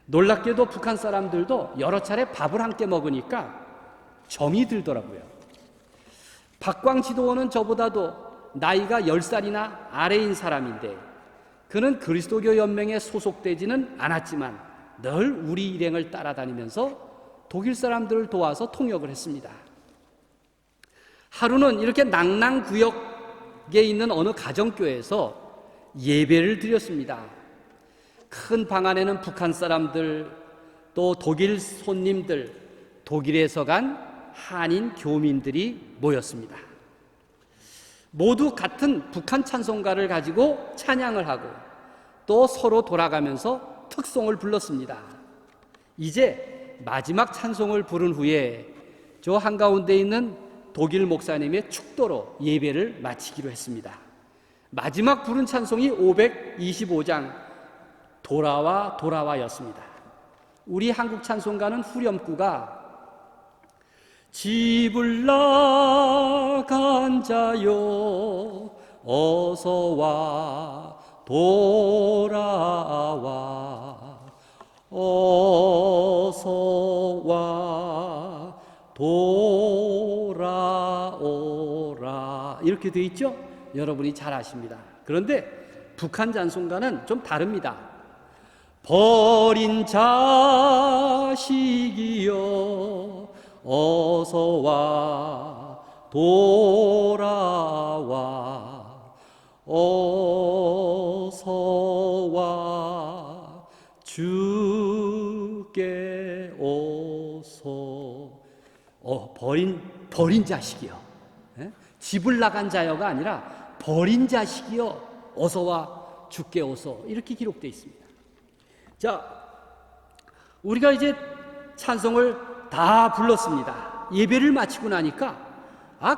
D: 놀랍게도 북한 사람들도 여러 차례 밥을 함께 먹으니까 정이 들더라고요. 박광 지도원은 저보다도 나이가 10살이나 아래인 사람인데 그는 그리스도교 연맹에 소속되지는 않았지만 늘 우리 일행을 따라다니면서 독일 사람들을 도와서 통역을 했습니다. 하루는 이렇게 낭랑구역에 있는 어느 가정교회에서 예배를 드렸습니다. 큰 방 안에는 북한 사람들, 또 독일 손님들, 독일에서 간 한인 교민들이 모였습니다. 모두 같은 북한 찬송가를 가지고 찬양을 하고 또 서로 돌아가면서 특송을 불렀습니다. 이제 마지막 찬송을 부른 후에 저 한가운데 있는 독일 목사님의 축도로 예배를 마치기로 했습니다. 마지막 부른 찬송이 525장 돌아와 돌아와였습니다. 우리 한국 찬송가는 후렴구가 집을 나간 자여 어서와 돌아와 어서와 돌아오라, 이렇게 되어 있죠? 여러분이 잘 아십니다. 그런데 북한 찬송가는 좀 다릅니다. 버린 자식이여 어서와 돌아와 어서와 주께 오소. 버린 자식이여, 집을 나간 자여가 아니라 버린 자식이여 어서와 주께 오소, 이렇게 기록되어 있습니다. 자, 우리가 이제 찬송을 다 불렀습니다. 예배를 마치고 나니까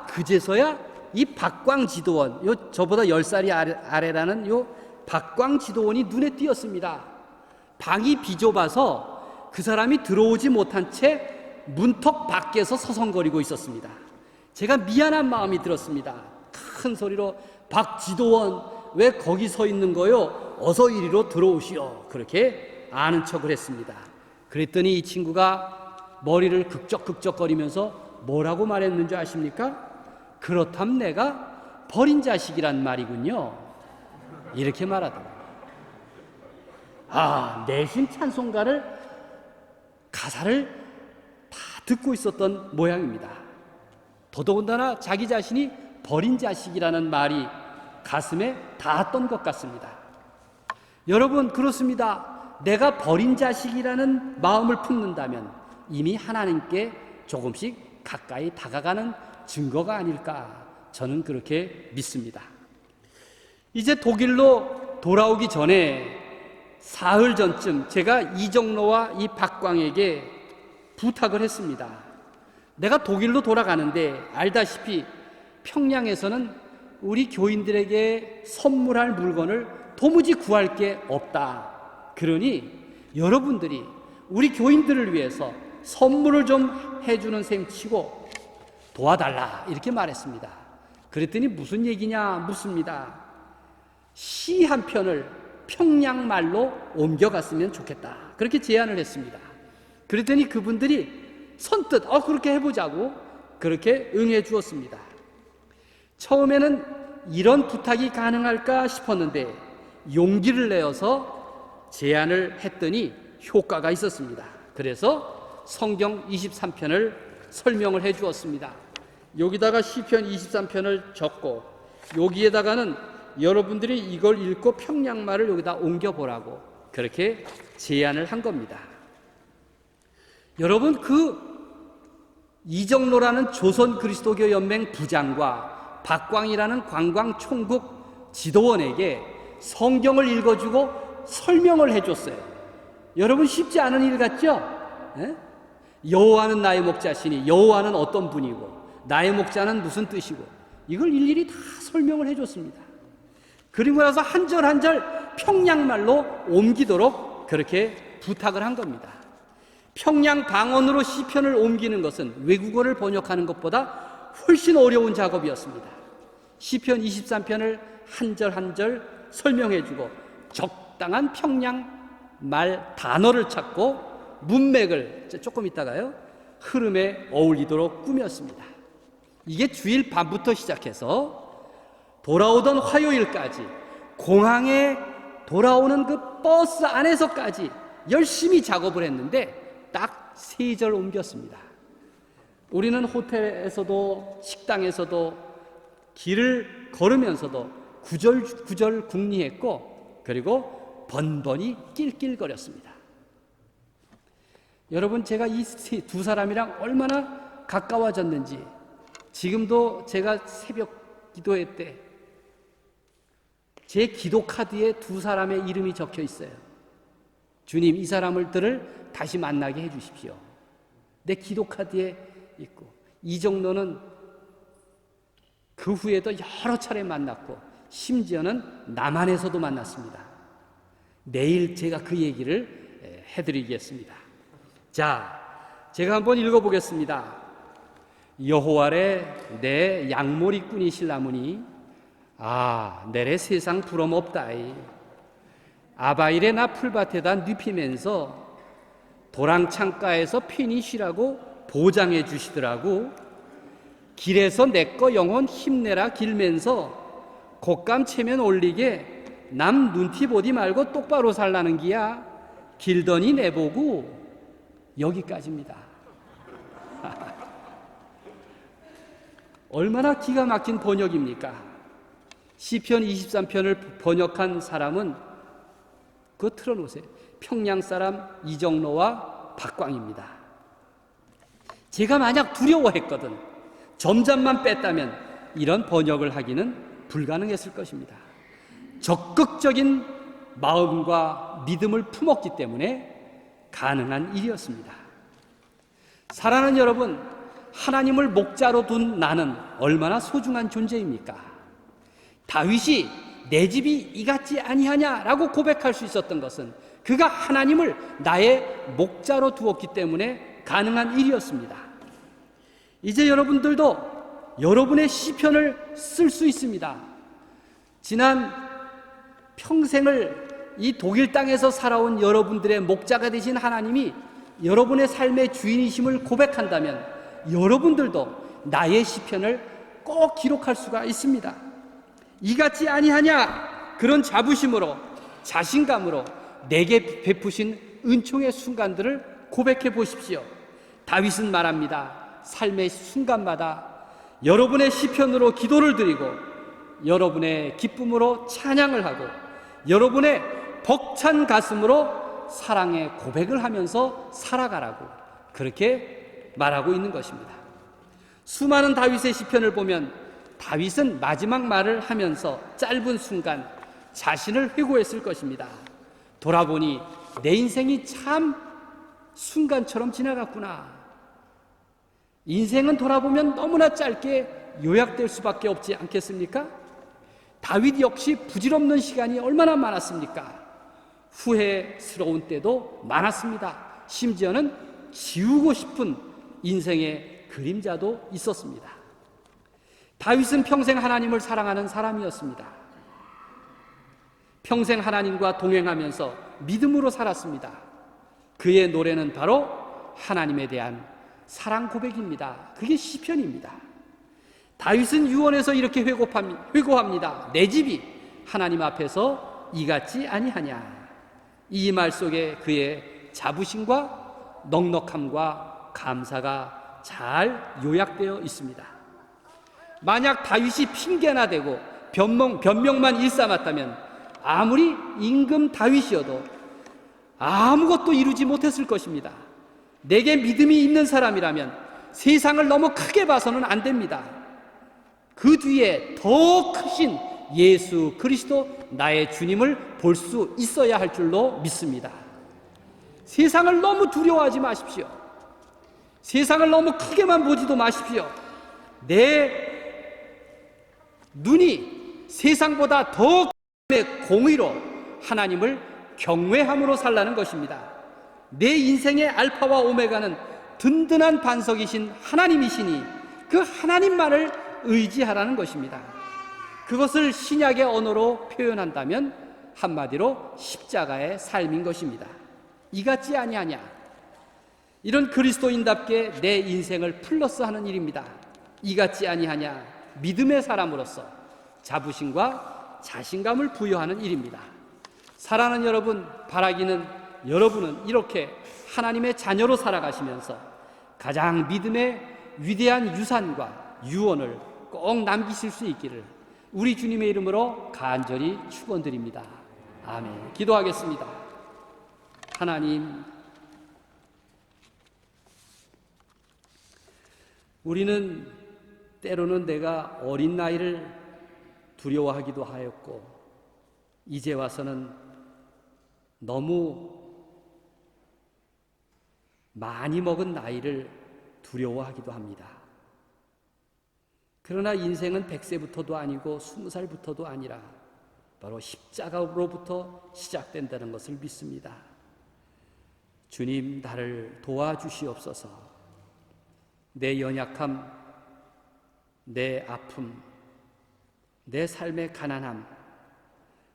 D: 그제서야 이 박광 지도원, 저보다 10살이 아래라는 요 박광 지도원이 눈에 띄었습니다. 방이 비좁아서 그 사람이 들어오지 못한 채 문턱 밖에서 서성거리고 있었습니다. 제가 미안한 마음이 들었습니다. 큰 소리로 박 지도원 왜 거기 서 있는 거요? 어서 이리로 들어오시오. 그렇게 아는 척을 했습니다. 그랬더니 이 친구가 머리를 극적극적거리면서 뭐라고 말했는 줄 아십니까? 그렇다면 내가 버린 자식이란 말이군요. 이렇게 말하더라고요. 내심 찬송가를 가사를 다 듣고 있었던 모양입니다. 더더군다나 자기 자신이 버린 자식이라는 말이 가슴에 닿았던 것 같습니다. 여러분, 그렇습니다. 내가 버린 자식이라는 마음을 품는다면 이미 하나님께 조금씩 가까이 다가가는 증거가 아닐까, 저는 그렇게 믿습니다. 이제 독일로 돌아오기 전에 사흘 전쯤 제가 이정로와 이 박광에게 부탁을 했습니다. 내가 독일로 돌아가는데 알다시피 평양에서는 우리 교인들에게 선물할 물건을 도무지 구할 게 없다. 그러니 여러분들이 우리 교인들을 위해서 선물을 좀 해주는 셈치고 도와달라, 이렇게 말했습니다. 그랬더니 무슨 얘기냐 묻습니다. 시 한 편을 평양말로 옮겨갔으면 좋겠다, 그렇게 제안을 했습니다. 그랬더니 그분들이 선뜻 그렇게 해보자고 그렇게 응해 주었습니다. 처음에는 이런 부탁이 가능할까 싶었는데 용기를 내어서 제안을 했더니 효과가 있었습니다. 그래서 성경 23편을 설명을 해 주었습니다. 여기다가 시편 23편을 적고 여기에다가는 여러분들이 이걸 읽고 평양말을 여기다 옮겨보라고 그렇게 제안을 한 겁니다. 여러분, 이정로라는 조선 그리스도교 연맹 부장과 박광이라는 관광총국 지도원에게 성경을 읽어주고 설명을 해줬어요. 여러분, 쉽지 않은 일 같죠? 예? 여호와는 나의 목자시니, 여호와는 어떤 분이고 나의 목자는 무슨 뜻이고, 이걸 일일이 다 설명을 해줬습니다. 그리고 나서 한 절 한 절 평양말로 옮기도록 그렇게 부탁을 한 겁니다. 평양 방언으로 시편을 옮기는 것은 외국어를 번역하는 것보다 훨씬 어려운 작업이었습니다. 시편 23편을 한 절 한 절 설명해주고 적당한 평양말 단어를 찾고 문맥을 조금 있다가요 흐름에 어울리도록 꾸몄습니다. 이게 주일 밤부터 시작해서 돌아오던 화요일까지 공항에 돌아오는 그 버스 안에서까지 열심히 작업을 했는데 딱 3절 옮겼습니다. 우리는 호텔에서도 식당에서도 길을 걸으면서도 구절구절 궁리했고 그리고 번번이 낄낄거렸습니다. 여러분, 제가 이 두 사람이랑 얼마나 가까워졌는지 지금도 제가 새벽 기도회 때 제 기도 카드에 두 사람의 이름이 적혀 있어요. 주님, 이 사람들을 다시 만나게 해주십시오. 내 기도 카드에 있고, 이정로는 그 후에도 여러 차례 만났고 심지어는 남한에서도 만났습니다. 내일 제가 그 얘기를 해드리겠습니다. 자, 제가 한번 읽어보겠습니다. 여호와래 내 양모리꾼이 실라무니 내래 세상 부럼없다이. 아바일에 나 풀밭에다 눕히면서 도랑창가에서 편히 쉬라고 보장해 주시더라고. 길에서 내꺼 영혼 힘내라 길면서 곶감 체면 올리게 남 눈티 보디 말고 똑바로 살라는 기야. 길더니 내보고. 여기까지입니다. 얼마나 기가 막힌 번역입니까? 시편 23편을 번역한 사람은 그거 틀어놓으세요. 평양 사람 이정로와 박광입니다. 제가 만약 두려워했거든, 점잠만 뺐다면 이런 번역을 하기는 불가능했을 것입니다. 적극적인 마음과 믿음을 품었기 때문에 가능한 일이었습니다. 사랑하는 여러분, 하나님을 목자로 둔 나는 얼마나 소중한 존재입니까? 다윗이 내 집이 이 같지 아니하냐라고 고백할 수 있었던 것은 그가 하나님을 나의 목자로 두었기 때문에 가능한 일이었습니다. 이제 여러분들도 여러분의 시편을 쓸 수 있습니다. 지난 평생을 이 독일 땅에서 살아온 여러분들의 목자가 되신 하나님이 여러분의 삶의 주인이심을 고백한다면 여러분들도 나의 시편을 꼭 기록할 수가 있습니다. 이같지 아니하냐, 그런 자부심으로, 자신감으로 내게 베푸신 은총의 순간들을 고백해 보십시오. 다윗은 말합니다. 삶의 순간마다 여러분의 시편으로 기도를 드리고 여러분의 기쁨으로 찬양을 하고 여러분의 벅찬 가슴으로 사랑의 고백을 하면서 살아가라고 그렇게 말하고 있는 것입니다. 수많은 다윗의 시편을 보면 다윗은 마지막 말을 하면서 짧은 순간 자신을 회고했을 것입니다. 돌아보니 내 인생이 참 순간처럼 지나갔구나. 인생은 돌아보면 너무나 짧게 요약될 수밖에 없지 않겠습니까? 다윗 역시 부질없는 시간이 얼마나 많았습니까? 후회스러운 때도 많았습니다. 심지어는 지우고 싶은 인생의 그림자도 있었습니다. 다윗은 평생 하나님을 사랑하는 사람이었습니다. 평생 하나님과 동행하면서 믿음으로 살았습니다. 그의 노래는 바로 하나님에 대한 사랑 고백입니다. 그게 시편입니다. 다윗은 유언에서 이렇게 회고합니다. 내 집이 하나님 앞에서 이같지 아니하냐. 이 말 속에 그의 자부심과 넉넉함과 감사가 잘 요약되어 있습니다. 만약 다윗이 핑계나 대고 변명만 일삼았다면 아무리 임금 다윗이어도 아무것도 이루지 못했을 것입니다. 내게 믿음이 있는 사람이라면 세상을 너무 크게 봐서는 안 됩니다. 그 뒤에 더 크신 예수 그리스도 나의 주님을 볼 수 있어야 할 줄로 믿습니다. 세상을 너무 두려워하지 마십시오. 세상을 너무 크게만 보지도 마십시오. 내 눈이 세상보다 더 공의로 하나님을 경외함으로 살라는 것입니다. 내 인생의 알파와 오메가는 든든한 반석이신 하나님이시니 그 하나님만을 의지하라는 것입니다. 그것을 신약의 언어로 표현한다면 한마디로 십자가의 삶인 것입니다. 이같지 아니하냐? 이런 그리스도인답게 내 인생을 플러스하는 일입니다. 이같지 아니하냐? 믿음의 사람으로서 자부심과 자신감을 부여하는 일입니다. 사랑하는 여러분, 바라기는 여러분은 이렇게 하나님의 자녀로 살아가시면서 가장 믿음의 위대한 유산과 유언을 꼭 남기실 수 있기를 우리 주님의 이름으로 간절히 축원드립니다. 아멘. 기도하겠습니다. 하나님, 우리는 때로는 내가 어린 나이를 두려워하기도 하였고 이제 와서는 너무 많이 먹은 나이를 두려워하기도 합니다. 그러나 인생은 100세부터도 아니고 20살부터도 아니라 바로 십자가로부터 시작된다는 것을 믿습니다. 주님, 나를 도와주시옵소서. 내 연약함, 내 아픔, 내 삶의 가난함,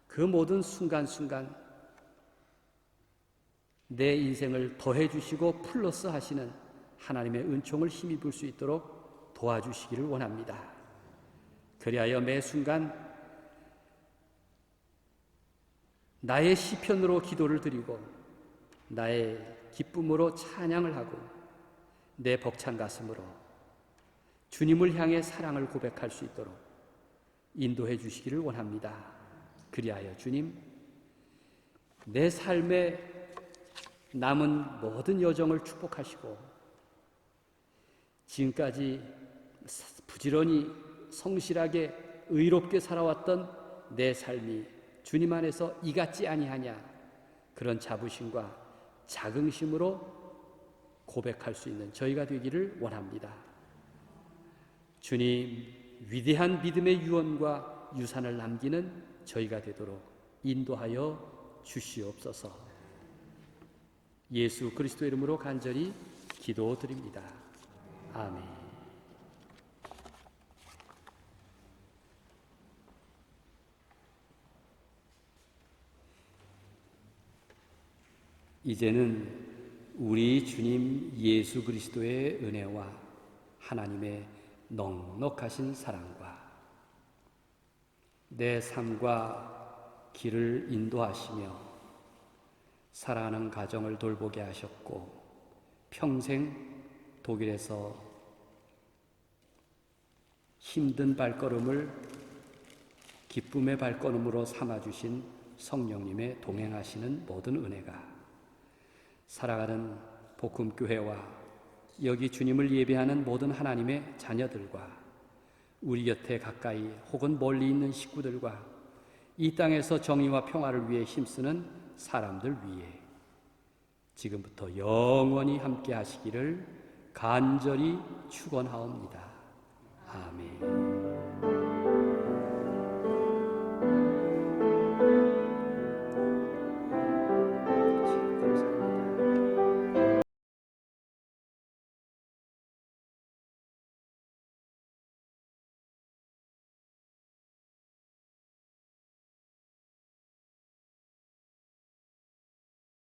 D: 그 모든 순간순간 내 인생을 더해주시고 플러스 하시는 하나님의 은총을 힘입을 수 있도록 도와주시기를 원합니다. 그리하여 매 순간 나의 시편으로 기도를 드리고 나의 기쁨으로 찬양을 하고 내 벅찬 가슴으로 주님을 향해 사랑을 고백할 수 있도록 인도해 주시기를 원합니다. 그리하여 주님, 내 삶의 남은 모든 여정을 축복하시고 지금까지 부지런히 성실하게 의롭게 살아왔던 내 삶이 주님 안에서 이같지 아니하냐, 그런 자부심과 자긍심으로 고백할 수 있는 저희가 되기를 원합니다. 주님, 위대한 믿음의 유언과 유산을 남기는 저희가 되도록 인도하여 주시옵소서. 예수 그리스도 이름으로 간절히 기도드립니다. 아멘. 이제는 우리 주님 예수 그리스도의 은혜와 하나님의 넉넉하신 사랑과 내 삶과 길을 인도하시며 사랑하는 가정을 돌보게 하셨고 평생 독일에서 힘든 발걸음을 기쁨의 발걸음으로 삼아주신 성령님의 동행하시는 모든 은혜가 살아가는 복음교회와 여기 주님을 예배하는 모든 하나님의 자녀들과 우리 곁에 가까이 혹은 멀리 있는 식구들과 이 땅에서 정의와 평화를 위해 힘쓰는 사람들 위에 지금부터 영원히 함께 하시기를 간절히 축원하옵니다. 아멘.